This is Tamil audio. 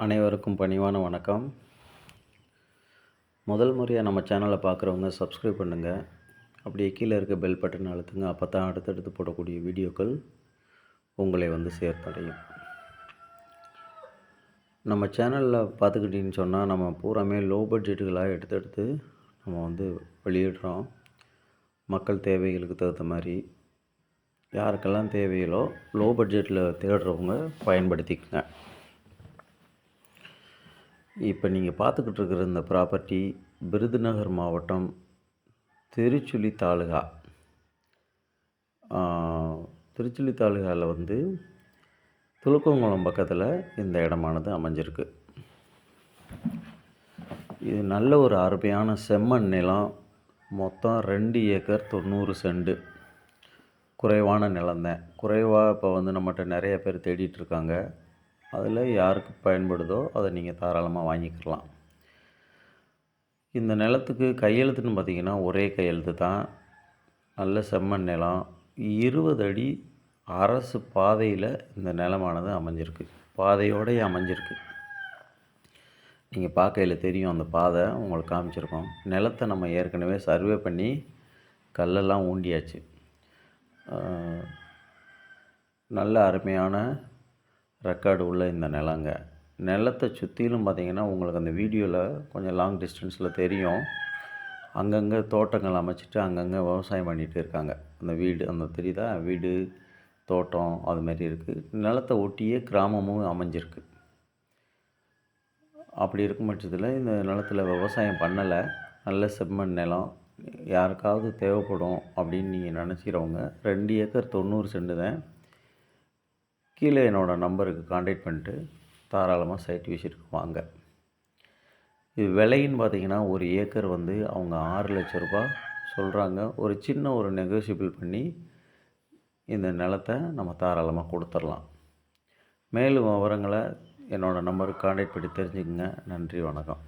அனைவருக்கும் பணிவான வணக்கம். முதல் முறையாக நம்ம சேனலை பார்க்குறவங்க சப்ஸ்கிரைப் பண்ணுங்கள். அப்படியே கீழே இருக்க பெல் பட்டன் அழுத்துங்க. அப்போ தான் அடுத்தடுத்து போடக்கூடிய வீடியோக்கள் உங்களை வந்து சேர்த்தடையும். நம்ம சேனலில் பார்த்துக்கிட்டிங்கன்னு சொன்னால் நம்ம பூராமே லோ பட்ஜெட்டுகளாக எடுத்து நம்ம வந்து வெளியிடுறோம். மக்கள் தேவைகளுக்கு தகுந்த மாதிரி யாருக்கெல்லாம் தேவைகளோ லோ பட்ஜெட்டில் தேடுறவங்க பயன்படுத்திக்கங்க. இப்போ நீங்கள் பார்த்துக்கிட்டு இருக்கிற இந்த ப்ராப்பர்ட்டி விருதுநகர் மாவட்டம் திருச்சுழி தாலுகா. திருச்சுழி தாலுகாவில் வந்து துலுக்கங்குளம் பக்கத்தில் இந்த இடமானது அமைஞ்சிருக்கு. இது நல்ல ஒரு அருமையான செம்மண் நிலம். மொத்தம் 2 ஏக்கர் 90 சென்ட். குறைவான நிலம்தான். குறைவாக இப்போ வந்து நம்மகிட்ட நிறைய பேர் தேடிட்டுருக்காங்க. அதில் யாருக்கு பயன்படுதோ அதை நீங்கள் தாராளமாக வாங்கிக்கலாம். இந்த நிலத்துக்கு கையெழுத்துன்னு பார்த்திங்கன்னா ஒரே கையெழுத்து தான். நல்ல செம்மண் நிலம். 20 அடி அரசு பாதையில் இந்த நிலமானது அமைஞ்சிருக்கு. பாதையோடய அமைஞ்சிருக்கு. நீங்கள் பார்க்கையில் தெரியும், அந்த பாதை உங்களுக்கு காமிச்சிருக்கோம். நிலத்தை நம்ம ஏற்கனவே சர்வே பண்ணி கல்லெல்லாம் ஊண்டியாச்சு. நல்ல அருமையான ரெக்கார்டு உள்ள இந்த நிலங்க. நிலத்தை சுற்றிலும் பார்த்திங்கன்னா உங்களுக்கு அந்த வீடியோவில் கொஞ்சம் லாங் டிஸ்டன்ஸில் தெரியும். அங்கங்கே தோட்டங்கள் அமைச்சிட்டு அங்கங்கே விவசாயம் பண்ணிகிட்டு இருக்காங்க. அந்த வீடு அந்த தெரியுதா, வீடு தோட்டம் அதுமாரி இருக்குது. நிலத்தை ஒட்டியே கிராமமும் அமைஞ்சிருக்கு. அப்படி இருக்கும் பட்சத்தில் இந்த நிலத்தில் விவசாயம் பண்ணலை. நல்ல செம்மண் நிலம். யாருக்காவது தேவைப்படும் அப்படின்னு நீங்கள் நினச்சிக்கிறவங்க 2 ஏக்கர் 90 சென்ட் தான். கீழே என்னோடய நம்பருக்கு காண்டாக்ட் பண்ணிட்டு தாராளமாக சைட் விசிட்டுக்கு வாங்க. இது விலைன்னு பார்த்திங்கன்னா ஒரு ஏக்கர் வந்து அவங்க 6 லட்ச ரூபா சொல்கிறாங்க. ஒரு சின்ன ஒரு நெகோசியபிள் பண்ணி இந்த நிலத்தை நம்ம தாராளமாக கொடுத்துடலாம். மேலும் விவரங்களை என்னோடய நம்பருக்கு காண்டாக்ட் பண்ணி தெரிஞ்சுக்கங்க. நன்றி, வணக்கம்.